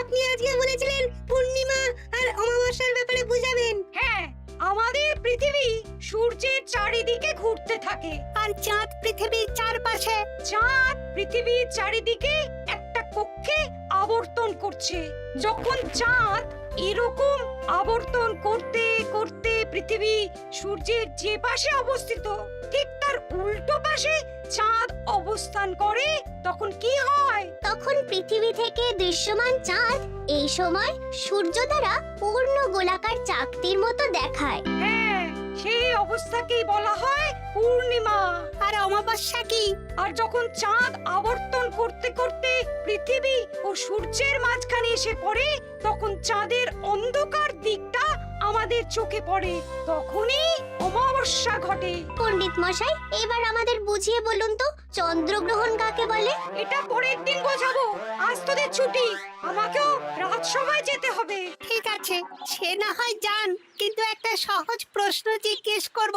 আপনি আজকে বলেছিলেন পূর্ণিমা আর অমাবস্যার ব্যাপারে বুঝাবেন। হ্যাঁ, আমাদের পৃথিবী সূর্যের চারিদিকে ঘুরতে থাকে, আর চাঁদ পৃথিবীর চারপাশে। চাঁদ পৃথিবীর চারিদিকে একটা কক্ষে আবর্তন করছে। যখন চাঁদ এরকম আবর্তন করতে করতে পৃথিবী সূর্যের যে পাশে অবস্থিত ঠিক তার উল্টো পাশে চাঁদ অবস্থান করে, তখন কি হয়? তখন পৃথিবী থেকে দৃশ্যমান চাঁদ এই সময় সূর্য দ্বারা পূর্ণ গোলাকার চাকতির মতো দেখায়। হ্যাঁ, সেই অবস্থাকেই বলা হয় পূর্ণিমা। আর অমাবস্যা কি? আর যখন চাঁদ আবর্তন করতে করতে পৃথিবী ও সূর্যের মাঝখানে এসে পড়ে, তখন চাঁদের অন্ধকার দিকটা আমাদের চোখে পড়ে, তখনই অমাবস্যা ঘটে। পণ্ডিত মশাই, এবার আমাদের বুঝিয়ে বলুন তো চন্দ্রগ্রহণ কাকে বলে? এটা পরের দিন বোঝাবো, আজ তোদের ছুটি, আমাকেও রাজসভায় যেতে হবে। ঠিক আছে, সে না হয় যান, কিন্তু একটা সহজ প্রশ্ন জিজ্ঞেস করব,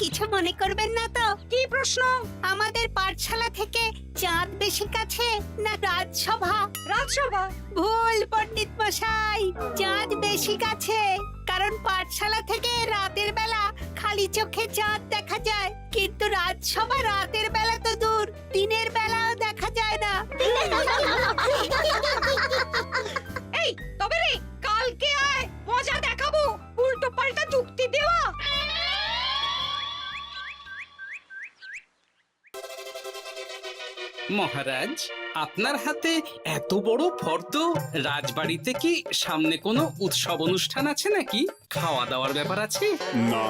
কিছু মনে করবেন না তো? কি প্রশ্ন? আমাদের পাঠশালা থেকে চাঁদ বেশি কাছে না রাজসভা? রাজসভা? ভুল পণ্ডিত মশাই, চাঁদ বেশি কাছে। কারণ পাঠশালা থেকে রাতের বেলা খালি চোখে চাঁদ দেখা যায়, কিন্তু রাজসভা রাতের বেলা তো দূর, দিনের বেলাও দেখা যায় না। এই তবে রে, কালকে আয়, মজা দেখাবো, উল্টো পাল্টা যুক্তি দেওয়া। মহারাজ, আপনার হাতে এত বড় ফর্দ, রাজবাড়িতে কি সামনে কোনো উৎসব অনুষ্ঠান আছে নাকি? খাওয়া দাওয়ার ব্যাপার আছে? না,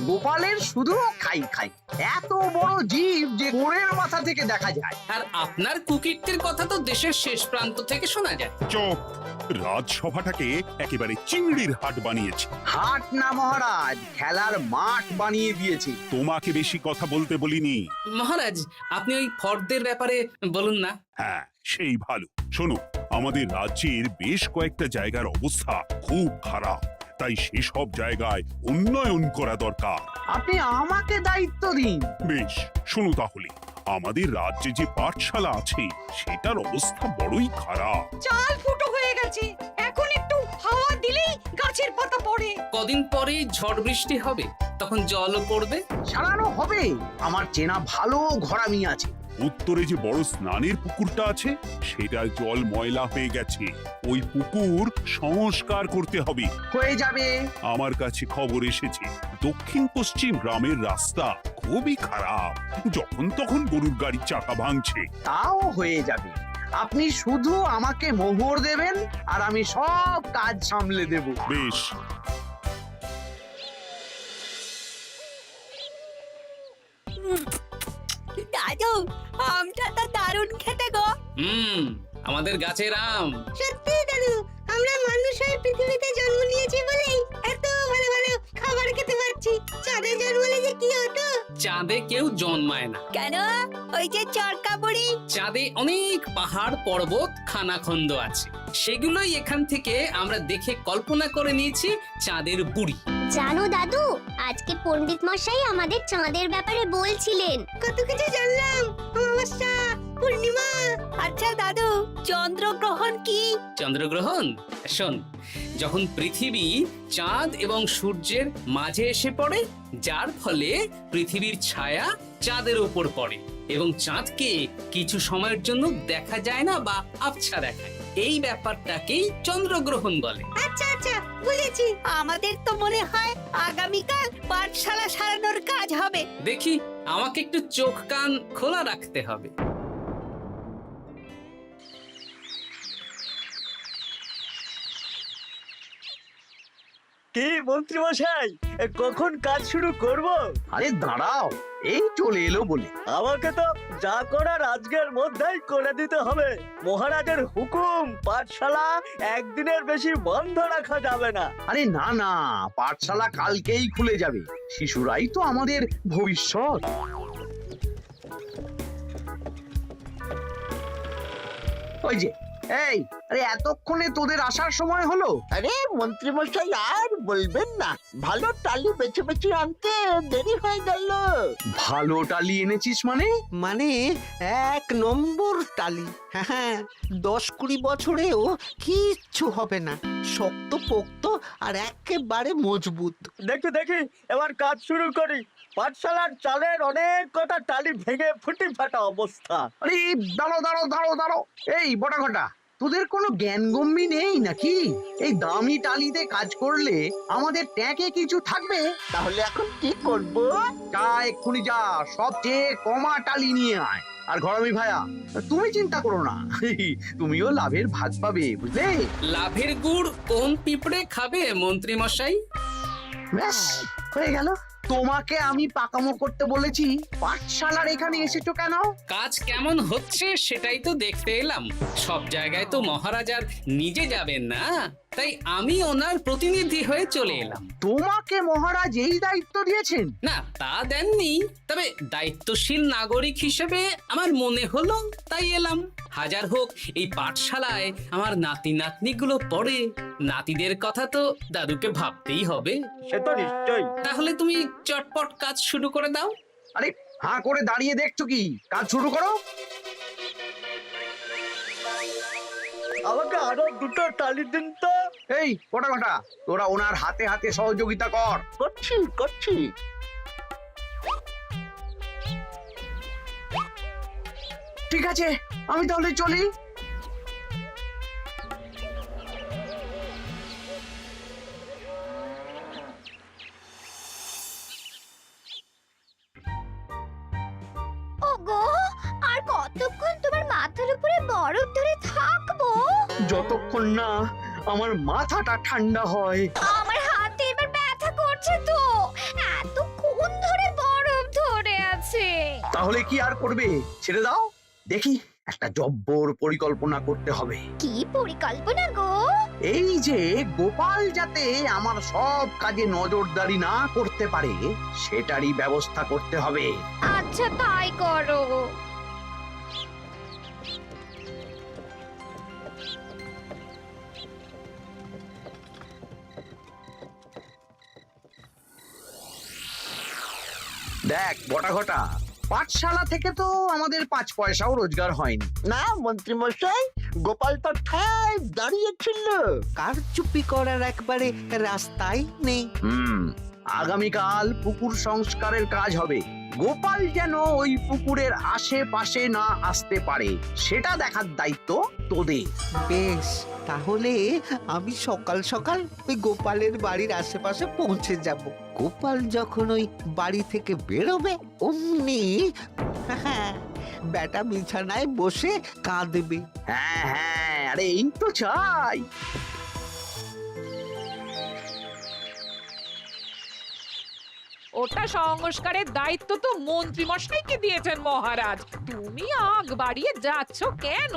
গোপালের শুধু খাই খাই, এত বড় জীব যে গোড়ের মাথা থেকে দেখা যায়। আর আপনার কুকীর্তির কথা তো দেশের শেষ প্রান্ত থেকে শোনা যায়। চুপ! রাজসভাটাকে একেবারে চিংড়ির হাট বানিয়েছে। হাট না মহারাজ, খেলার মাঠ বানিয়ে দিয়েছি। তোমাকে বেশি কথা বলতে বলিনি। মহারাজ, আপনি ওই ফর্দের ব্যাপারে বলুন না। হ্যাঁ, সেই ভালো। শোনো, আমাদের রাজ্যের বেশ কয়েকটা জায়গার অবস্থা খুব খারাপ, তাই সেসব জায়গায় উন্নয়ন করা দরকার। আপনি আমাকে দায়িত্ব দিন। বেশ, শোনো তাহলে, আমাদের রাজ্যে যে পাঠশালা আছে সেটার অবস্থা বড়ই খারাপ। চাল ফুটো হয়ে গেছে, এখন একটু হাওয়া দিলেই গাছের পাতা পড়ে। কদিন পরে ঝড় বৃষ্টি হবে, তখন জলও পড়বে। সারানো হবে, আমার চেনা ভালো ঘরামি আছে। উত্তরে যে বড় স্নানের পুকুরটা আছে সেটার জল ময়লা হয়ে গেছে, ওই পুকুর সংস্কার করতে হবে। হয়ে যাবে। আমার কাছে খবর এসেছে দক্ষিণ পশ্চিম গ্রামের রাস্তা খুবই খারাপ, যখন তখন গরুর গাড়ির চাকা ভাঙছে। তাও হয়ে যাবে, আপনি শুধু আমাকে মোহর দেবেন আর আমি সব কাজ সামলে দেব। বেশ, দাদু, আমটা তো দারুণ খেতে গো। আমাদের গাছের আম। সত্যি দাদু, আমরা মানুষ হয়ে পৃথিবীতে জন্ম নিয়েছি বলেই এত ভালো ভালো খাবার খেতে পারছি। চাঁদে জন্মালে যে কি হতো? চাঁদে কেউ জন্মায় না। কেন? ওই যে চরকা বুড়ি। চাঁদে অনেক পাহাড় পর্বত খানাখন্দ আছে, সেগুলোই এখান থেকে আমরা দেখে কল্পনা করে নিয়েছি চাঁদের বুড়ি। জানো দাদু, আজকে পণ্ডিত মশাই আমাদের চাঁদের ব্যাপারে বলছিলেন। কত কিছু জানলাম, অমাবস্যা, পূর্ণিমা। আচ্ছা দাদু, চন্দ্রগ্রহণ কি? চন্দ্রগ্রহণ? শোন, যখন পৃথিবী চাঁদ এবং সূর্যের মাঝে এসে পড়ে, যার ফলে পৃথিবীর ছায়া চাঁদের উপর পড়ে এবং চাঁদকে কিছু সময়ের জন্য দেখা যায় না বা আবছা দেখায়, এই ব্যাপারটাকেই চন্দ্রগ্রহণ বলে। আচ্ছা আচ্ছা, বুঝেছি। আমাদের তো মনে হয় আগামীকাল পাঠশালা সারানোর কাজ হবে। দেখি, আমাকে একটু চোখ কান খোলা রাখতে হবে। কি মন্ত্রী মশাই, কখন কাজ শুরু করব? আরে দাঁড়াও, এই চলে এলো বলে। আমাকে তো যা করার আজকের মধ্যেই করে দিতে হবে। মহারাজের হুকুম, পাঠশালা একদিনের বেশি বন্ধ রাখা যাবে না। আরে না না, পাঠশালা কালকেই খুলে যাবে, শিশুরাই তো আমাদের ভবিষ্যৎ। ওই যে, এই, আরে এতক্ষণে তোদের আসার সময় হলো? আরে মন্ত্রী মশাই আর বলবেন না, ভালো টালি বেছে বেছে আনতে দেরি হয়ে গেল। ভালো টালি এনেছিস মানে? মানে 1 নম্বর টালি। হ্যাঁ, 10-20 বছরেও কিচ্ছু হবে না, শক্ত পোক্ত আর একেবারে মজবুত। দেখি দেখি এবার কাজ শুরু করি। পাঠশালার চালের অনেক কটা টালি ভেঙে ফুটি ফাটা অবস্থা। আরে দাঁড়ো। এই বটা ঘটা, তোদের কোনো জ্ঞানগম্যি নেই নাকি? এই দামি টালিতে কাজ করলে আমাদের ট্যাঁকে কিছু থাকবে? তাহলে এখন কি করব? যা এক্ষুনি যা, সবচেয়ে কমা টালি নিয়ে আয়। আর ঘরমি ভাইয়া, তুমি চিন্তা করো না, তুমিও লাভের ভাগ পাবে, বুঝলে? লাভের গুড় কোন পিঁপড়ে খাবে মন্ত্রী মশাই? ব্যাস হয়ে গেল। তোমাকে আমি পাকামো করতে বলেছি, পাঠশালার এখানে এসেছো কেন? কাজ কেমন হচ্ছে সেটাই তো দেখতে এলাম। সব জায়গায় তো মহারাজ আর নিজে যাবেন না, তাই আমি ওনার প্রতিনিধি হয়ে চলে এলাম। তোমাকে মহারাজ এই দায়িত্ব দিয়েছেন? না, তা দেননি, তবে দায়িত্বশীল নাগরিক হিসেবে আমার মনে হলো তাই এলাম। হাজার হোক এই পাঠশালায় আমার নাতি নাতনিগুলো পড়ে, নাতিদের কথা তো দাদুকে ভাবতেই হবে। সে তো নিশ্চয়ই। তাহলে তুমি চটপট কাজ শুরু করে দাও। আরে হাঁ করে দাঁড়িয়ে দেখছো কি? কাজ শুরু করো। আমাকে আরো দুটো টালি দিন তো। এই কটা কটা, তোরা ওনার হাতে হাতে সহযোগিতা কর। করছি। ঠিক আছে, আমি তাহলে চলি। ওগো, আর কতক্ষণ তোমার মাথার উপরে বরফ ধরে থাকবো? যতক্ষণ না আমার মাথাটা ঠান্ডা হয়। আমার হাতে এবার ব্যথা করছে তো, এতক্ষণ ধরে বরফ ধরে আছে। তাহলে কি আর করবে? ছেড়ে দাও, দেখি একটা জব্বর পরিকল্পনা করতে হবে। কি পরিকল্পনা গো? এই যে গোপাল যাতে আমার সব কাজে নজরদারি না করতে পারে, সেটারই ব্যবস্থা করতে হবে। আচ্ছা তাই করো। দেখ বটা ঘটা, পাঠশালা থেকে তো আমাদের 5 পয়সাও রোজগার হয়নি। না মন্ত্রী মশাই, গোপাল তো ঠায় দাঁড়িয়েছিল। কারচুপি করার একবারে রাস্তাই নেই। আগামীকাল পুকুর সংস্কারের কাজ হবে। গোপাল যেন ওই পুকুরের আশেপাশে না আসতে পারে, সেটা দেখার দায়িত্ব তোদের। বেশ, তাহলে আমি সকাল সকাল ওই গোপালের বাড়ির আশেপাশে পৌঁছে যাব। গোপাল যখন ওই বাড়ি থেকে বেরোবে অমনি বেটা বিছানায় বসে কাঁদবে। হ্যাঁ, আরে এই তো চাই। ওটা সংস্কারের দায়িত্ব তো মন্ত্রী মশাইকে দিয়েছেন মহারাজ। তুমি আগ বাড়িয়ে যাচ্ছ কেন?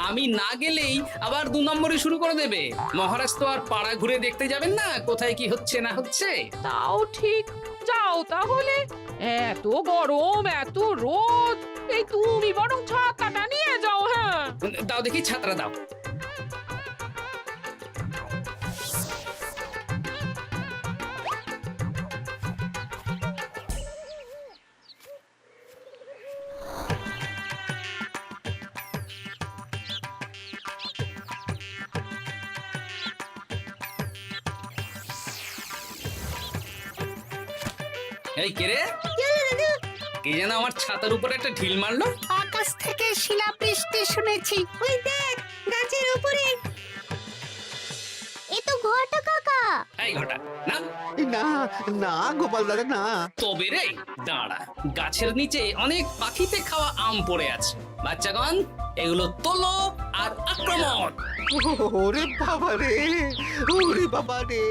আমি না গেলেই আবার 2 নম্বরে শুরু করে দেবে। মহারাজ তো আর পাড়া ঘুরে দেখতে যাবেন না কোথায় কি হচ্ছে না হচ্ছে। তাও ঠিক, যাও তাহলে। এত গরম, এত রোদ, এই তুমি বরং ছাতাটা নিয়ে যাও। হ্যাঁ, দাও দেখি ছাত্রা দাও। এই কে রে? কে যেন আমার ছাতার উপরে একটা ঢিল মারলো? আকাশ থেকে শিলাবৃষ্টি শুনেছি। ওই দেখ গাছের উপরে। এ তো ঘটা কাকা। এই ঘটা না, না না গোপাল দাদা না। তবে রে দাঁড়া, গাছের নিচে অনেক পাখিতে খাওয়া আম পড়ে আছে। বাচ্চাগণ, এগুলো তোলো আর আক্রমণ। ওরে বাবা রে, ওরে বাবা রে।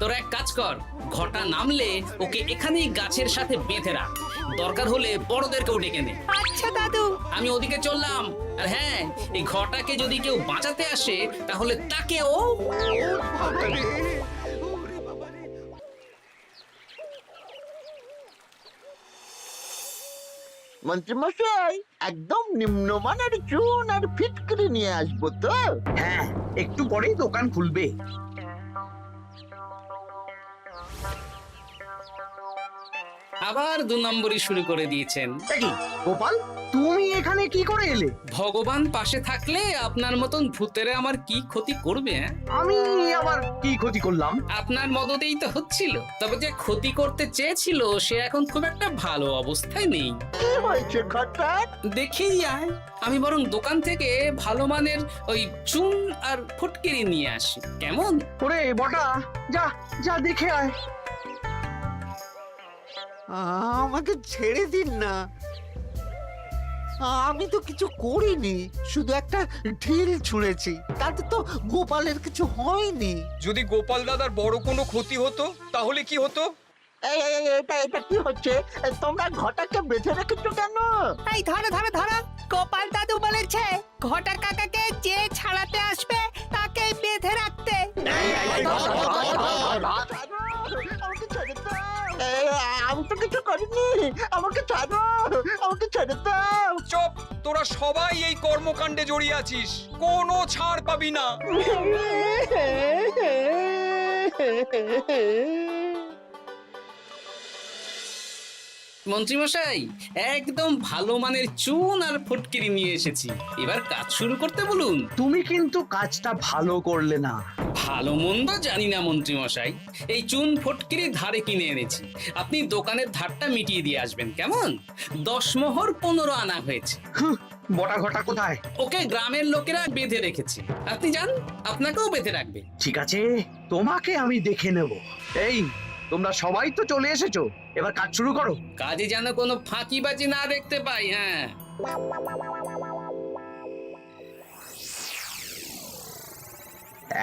তোরা এক কাজ কর, ঘটা নামলে ওকে এখানেই গাছের সাথে বেঁধে রাখ। দরকার হলে বড়দেরকেও ডেকে নে। আচ্ছা দাদু। আমি ওদিকে চললাম। আর হ্যাঁ, এই ঘটাকে যদি কেউ বাঁচাতে আসে তাহলে তাকেও। বাবা রে, ওরে বাবা রে। মন্ত্রী মশাই, একদম নিম্নমানের চুন আর ফিটকিরি নিয়ে আসবো তো? হ্যাঁ, একটু পরেই দোকান খুলবে। আবার 2 নম্বরই শুরু করে দিয়েছেন। কি গোপাল, তুমি এখানে কি করে এলে? ভগবান পাশে থাকলে আপনার মতন ভূতেরা আমার কি ক্ষতি করবে? আমি আবার কি ক্ষতি করলাম? আপনার মদতেই তো হচ্ছিল, তবে যে ক্ষতি করতে চেয়েছিল সে এখন খুব একটা ভালো অবস্থায় নেই। কি হয়েছে ঘটা? দেখেই আয়, আমি বরং দোকান থেকে ভালো মানের ওই চুন আর ফটকিরি নিয়ে আসি, কেমন? ওরে বটা, যা যা দেখে আয়। আমাকে ছেড়ে দিন না, আমি তো কিছু করিনি, শুধু একটা ঢিল ছুঁড়েছি, তাতে তো গোপালের কিছু হয়নি। যদি গোপাল দাদার বড় কোনো ক্ষতি হতো তাহলে কি হতো? এটা কি হচ্ছে? তোমরা ঘটাকে বেঁধে রেখেছো কেন? এই ধরো ধরো ধরো, গোপাল দাদু বলেছে ঘটা কাকাকে যে ছাড়াতে আসবে তাকে বেঁধে রাখতে। আমাকে ছেড়ে দাও। আমি তো কিছু করিনি, আমাকে ছাড়ো, আমাকে ছেড়ে দাও। চুপ, তোরা সবাই এই কর্মকাণ্ডে জড়িয়ে আছিস, কোনো ছাড় পাবি না। মন্ত্রীমশাই, একদম ভালো মানের চুন আর ফটকিরি নিয়ে এসেছি, এবার কাজ শুরু করতে বলুন। তুমি কিন্তু কাজটা ভালো করলে না। ভালো মন্দ জানি না মন্ত্রীমশাই, এই চুন ফটকিরি ধারে কিনে এনেছি, আপনি দোকানের ধারটা মিটিয়ে দিয়ে আসবেন, কেমন? 10 মোহর 15 আনা হয়েছে। বটা ঘটা কোথায়? ওকে গ্রামের লোকেরা বেঁধে রেখেছে, আপনি যান, আপনাকেও বেঁধে রাখবে। ঠিক আছে, তোমাকে আমি দেখে নেব। এই, তোমরা সবাই তো চলে এসেছো, এবার কাজ শুরু করো। কাজে যেন কোনো ফাঁকিবাজি না দেখতে পাই। হ্যাঁ,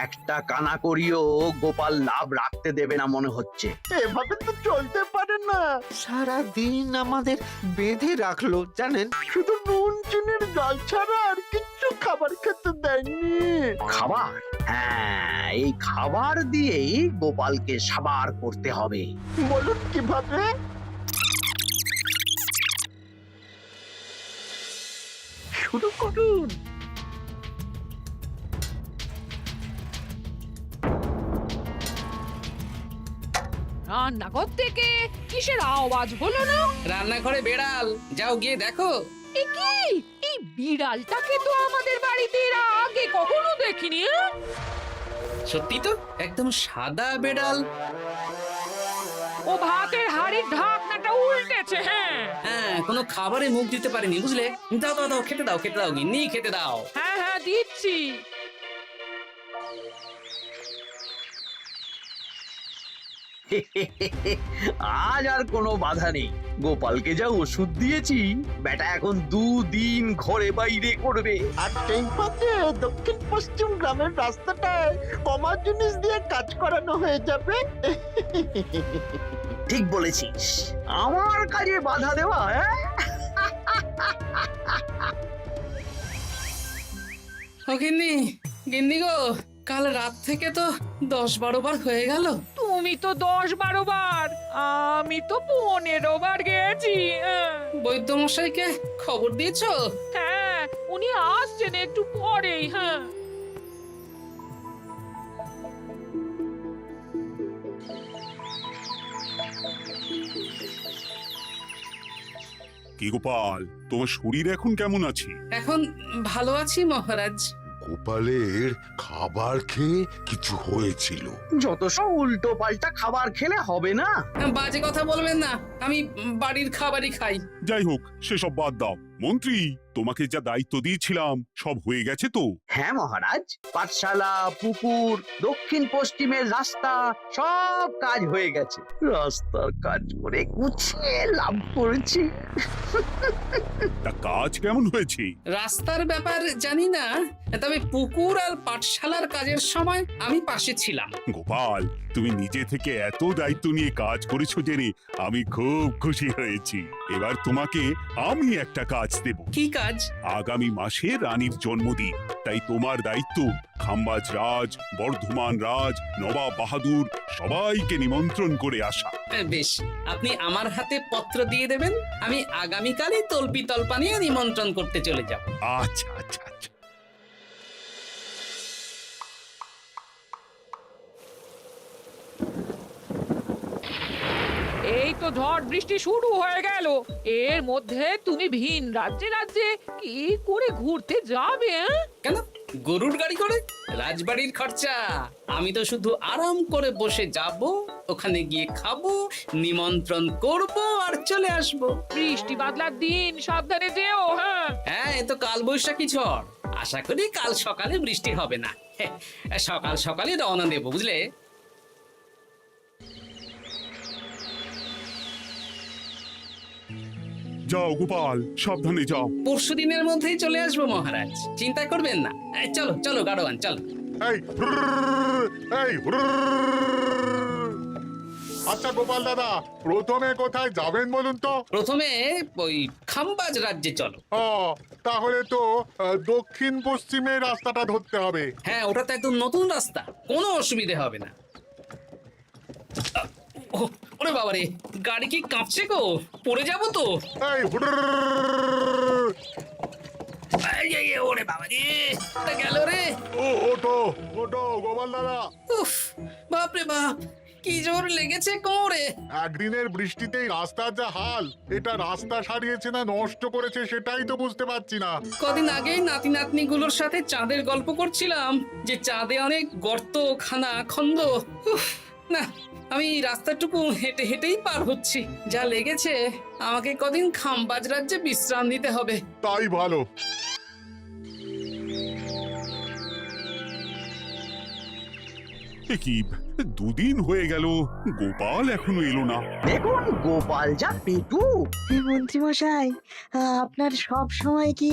একটা কানা করিও গোপাল লাভ রাখতে দেবে না মনে হচ্ছে। এভাবে তো চলতে পারে না। সারা দিন আমাদের বেঁধে রাখলো জানেন। শুধু নুন চিনির জল ছাড়া আর কিচ্ছু খাবার খেতে দেয়নি। খাবার? হ্যাঁ, এই খাবার দিয়েই গোপালকে সাবার করতে হবে। বলুন কিভাবে? শুরু করুন। রান্নাঘর থেকে কিসের আওয়াজ হলো না? রান্নাঘরে বেড়াল, যাও গিয়ে দেখো। এ কি? এই বিড়ালটাকে তো আমাদের বাড়িতে এর আগে কখনো দেখিনি। সত্যি তো, একদম সাদা বেড়াল। ও ভাতের হাড়ির ঢাকনাটা উল্টেছে। হ্যাঁ হ্যাঁ, কোনো খাবারে মুখ দিতে পারেনি, বুঝলে? দাও দাও দাও, খেতে দাও, খেতে দাও, গিন্নি খেতে দাও। হ্যাঁ হ্যাঁ, দিচ্ছি। আজ আর কোনো বাধা নেই। গোপালকে যা ওষুধ দিয়েছি, বেটা এখন 2 দিন ঘরে বাইরে করবে। আর সেই পথে দক্ষিণ পশ্চিম গ্রামের রাস্তাটায় কমা জিনিস দিয়ে কাজ করানো হয়ে যাবে। ঠিক বলেছিস, আমার কাজে বাধা দেওয়া, হ্যাঁ? ও গিন্নি, গিন্নি গো, কাল রাত থেকে তো 10-12 বার হয়ে গেল। তুমি তো 10-12 বার, আমি তো 15 বার গেছি। বৈদ্যমশাইকে খবর দিয়েছো? হ্যাঁ, উনি আসছেন একটু পরেই। হ্যাঁ, কি গোপাল, তোমার শরীর এখন কেমন আছে? এখন ভালো আছি মহারাজ। গোপালের খাবার খেয়ে কিছু হয়েছিল। যত সব উল্টো পাল্টা খাবার খেলে হবে না। বাজে কথা বলবেন না, আমি বাড়ির খাবারই খাই। যাই হোক, সেসব বাদ দাও। মন্ত্রী, তোমাকে যা দায়িত্ব দিয়েছিলাম সব হয়ে গেছে তো? হ্যাঁ মহারাজ, পাঠশালা, পুকুর, দক্ষিণ পশ্চিমের রাস্তা সব কাজ হয়ে গেছে। রাস্তার কাজ করে গুছিয়ে লাভ করেছি। তা কাজ কেমন হয়েছে? রাস্তার ব্যাপার জানি না, তবে পুকুর আর পাঠশালার কাজের সময় আমি পাশে ছিলাম। গোপাল, তুমি নিজে থেকে এত দায়িত্ব নিয়ে কাজ করেছো জেনে আমি খুব খুশি হয়েছি। এবার তোমাকে আমি একটা কাজ দেব। কি কাজ? আগামী মাসে রানীর জন্মদিন, তাই তোমার দায়িত্ব খাম্বাজ রাজ, বর্ধমান রাজ, নবাব বাহাদুর সবাইকে নিমন্ত্রণ করে আসা। বেশ, আপনি আমার হাতে পত্র দিয়ে দেবেন, আমি আগামীকালই তল্পি তল্পা নিয়ে নিমন্ত্রণ করতে চলে যাব। আচ্ছা আচ্ছা আচ্ছা। এই তো তো ঝড় বৃষ্টি শুরু হয়ে গেল, এর মধ্যে তুমি ভিন রাজ্যে রাজ্যে কি করে ঘুরতে যাবে? কেন গরুর গাড়ি করে? রাজবাড়ির খরচা। আমি তো শুধু আরাম করে বসে যাব, ওখানে গিয়ে খাবো, নিমন্ত্রণ করব আর চলে আসব। বৃষ্টি বাদলার দিন, সাবধানে যেও। হ্যাঁ হ্যাঁ, এ তো কাল বৈশাখী ঝড়। আশা করি কাল সকালে বৃষ্টি হবে না। সকাল সকালে রওনা দেবো, বুঝলে? যাও গোপাল, সাবধানে যাও। পরশু দিনের মধ্যেই চলে আসবো মহারাজ, চিন্তা করবেন না। চলো চলো গাড়োয়ান, চলো। এই এই আচ্ছা গোপাল দাদা, প্রথমে কোথায় যাবেন বলুন তো? প্রথমে ওই খাম্বাজ রাজ্যে চলো। ও, তাহলে তো দক্ষিণ পশ্চিমে রাস্তাটা ধরতে হবে। হ্যাঁ, ওটা তো একদম নতুন রাস্তা, কোনো অসুবিধে হবে না। ওরে বাবারে, গাড়ি কি কাঁপছে গো, পড়ে যাবো তো। এই ওরে বাবারে, গেল রে। ওটো ওটো গোপাল দাদা। উফ, বাপরে বাপ, কি জোর লেগেছে কোমরে। একদিনের বৃষ্টিতেই রাস্তার যা হাল, এটা রাস্তা সারিয়েছে না নষ্ট করেছে সেটাই তো বুঝতে পারছি না। কদিন আগেই নাতি নাতনি গুলোর সাথে চাঁদের গল্প করছিলাম যে চাঁদে অনেক গর্ত, খানা, খন্দ। উফ, না, আমি রাস্তাটুকু হেঁটে হেঁটেই পার হচ্ছি। যা লেগেছে, আমাকে কদিন খাম্বাজ রাজ্যে বিশ্রাম নিতে হবে। তাই ভালো। এ কি, দুদিন হয়ে গেল গোপাল এখনো এলো না। দেখুন গোপাল যা পেটু। মন্ত্রী মশাই, আপনার সব সময় কি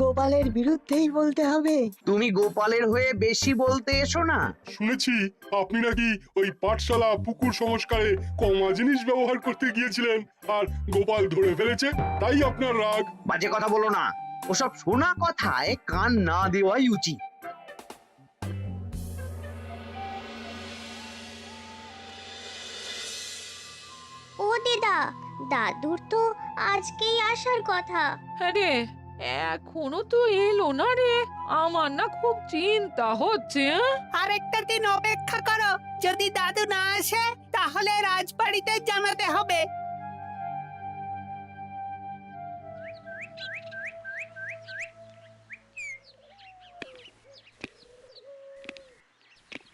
গোপালের বিরুদ্ধেই বলতে হবে? তুমি গোপালের হয়ে বেশি বলতে এসো না। শুনেছি আপনি নাকি ওই পাঠশালা পুকুর সংস্কারে কমা জিনিস ব্যবহার করতে গিয়েছিলেন, আর গোপাল ধরে ফেলেছে, তাই আপনার রাগ। বাজে কথা বলো না, ওসব শোনা কথায় কান না দেওয়াই উচিত। ও দিদা, দাদুর তো আজকেই আসার কথা। আরে এখনো তো এলো না রে, আমার না খুব চিন্তা হচ্ছে। আরেকটা দিন অপেক্ষা করো, যদি দাদু না আসে তাহলে রাজবাড়িতে জানাতে হবে।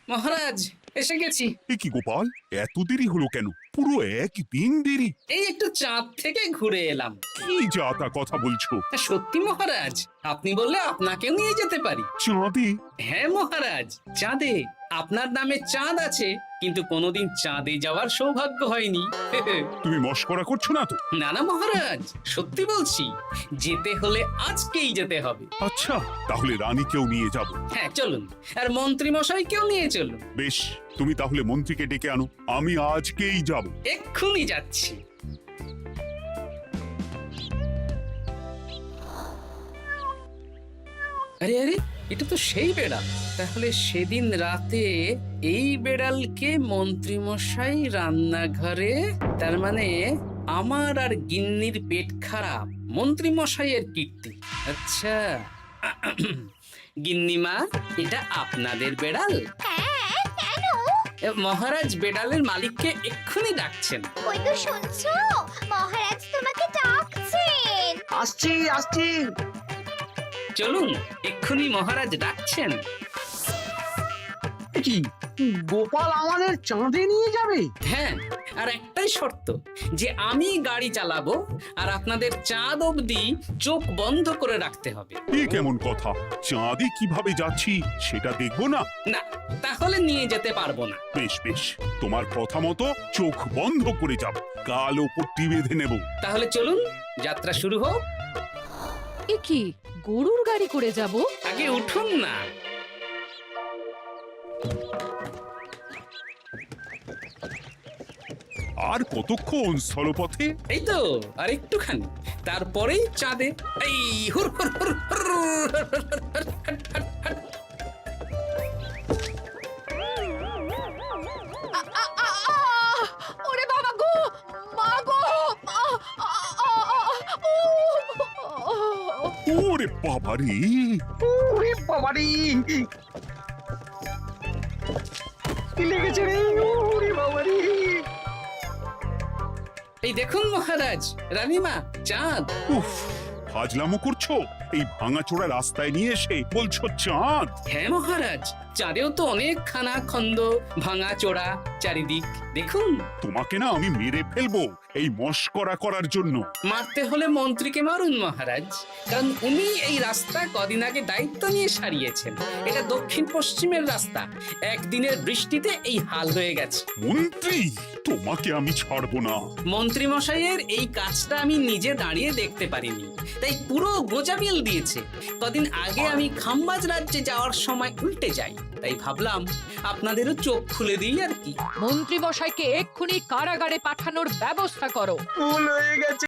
মহারাজ, এসে গেছি। এ কি গোপাল, এত দেরি হলো কেন? পুরো একদিন দেরি। এই একটু চাঁদ থেকে ঘুরে এলাম। কি যা তা কথা বলছো? সত্যি মহারাজ, আপনি বললে আপনাকেও নিয়ে যেতে পারি। চাঁদে? হ্যাঁ মহারাজ, চাঁদে। আপনার নামে চাঁদ আছে, কিন্তু কোনোদিন চাঁদে যাওয়ার সৌভাগ্য হয়নি। তুমি মস্করা করছো না তো? না না মহারাজ, সত্যি বলছি, যেতে হলে আজকেই যেতে হবে। আচ্ছা, তাহলে রানীকেও নিয়ে যাব। হ্যাঁ চলুন, আর মন্ত্রী মশাইকেও নিয়ে চলুন। বেশ, তুমি তাহলে মন্ত্রীকে ডেকে আনো, আমি আজকেই যাব। এক্ষুনি যাচ্ছি। আরে আরে, এটা তো সেই বেড়াল। তাহলে সেদিন রাতে এই বেড়ালকে মন্ত্রী মশাই রান্নাঘরে, তার মানে আমার আর গিন্নির পেট খারাপ, মন্ত্রী মশাইয়ের কীর্তি। আচ্ছা, গিন্নিমা, এটা আপনাদের বেড়াল? হ্যাঁ, কেন? মহারাজ বেড়ালের মালিককে এক্ষুনি ডাকছেন। ওই তো শুনছো, মহারাজ তোমাকে ডাকছেন। আসছি আসছি। চলুন, এক্ষুনি মহারাজ ডাকছেন। কি, গোপাল আমাদের চাঁদে নিয়ে যাবে? হ্যাঁ, আর একটাই শর্ত, যে আমি গাড়ি চালাবো আর আপনাদের চাঁদ অবধি চোখ বন্ধ করে রাখতে হবে। এ কেমন কথা? চাঁদে কিভাবে যাচ্ছি সেটা দেখবো না? না, তাহলে নিয়ে যেতে পারবো না। বেশ বেশ, তোমার কথা মতো চোখ বন্ধ করে যাব, কালো পট্টি বেঁধে নেব। তাহলে চলুন, যাত্রা শুরু হোক। এ কি, গরুর গাড়ি করে যাব? আগে উঠুন না। আর কতক্ষণ স্থলপথে? এই তো আর একটুখানি, তারপরেই চাঁদে। এই হুর হুর হুর হুর, ওরে বাবা গো, মা গো! ওরে বাবারে! ওরে বাবারে, কি লেগেছে রে? ওরে বাবারে! এই দেখুন মহারাজ, রানীমা, চাঁদ। উফ, ফাজলামো করছো? এই ভাঙাচোরা রাস্তায় নিয়ে এসে বলছো চাঁদ? হ্যাঁ মহারাজ, চাঁদেও তো অনেক খানা খন্দ, ভাঙা চোরা চারিদিক। দেখুন, তোমাকে না আমি মেরে ফেলবো এই মস্করা করার জন্য। মারতে হলে মন্ত্রীকে মারুন মহারাজ, কারণ উনি এই রাস্তা কদিন আগে দায়িত্ব নিয়ে সারিয়েছেন। এটা দক্ষিণ পশ্চিমের রাস্তা, একদিনের বৃষ্টিতে এই হাল হয়ে গেছে। মন্ত্রী, তোমাকে আমি ছাড়বো না। মন্ত্রী মশাইয়ের এই কাজটা আমি নিজে দাঁড়িয়ে দেখতে পারিনি, তাই পুরো গোজামিল দিয়েছে। কদিন আগে আমি খাম্বাজ রাজ্যে যাওয়ার সময় উল্টে যাই, তাই ভাবলাম আপনাদেরও চোখ খুলে দিই আর কি। মন্ত্রী মশাইকে এক্ষুনি কারাগারে পাঠানোর ব্যবস্থা করো। ভুল হয়ে গেছে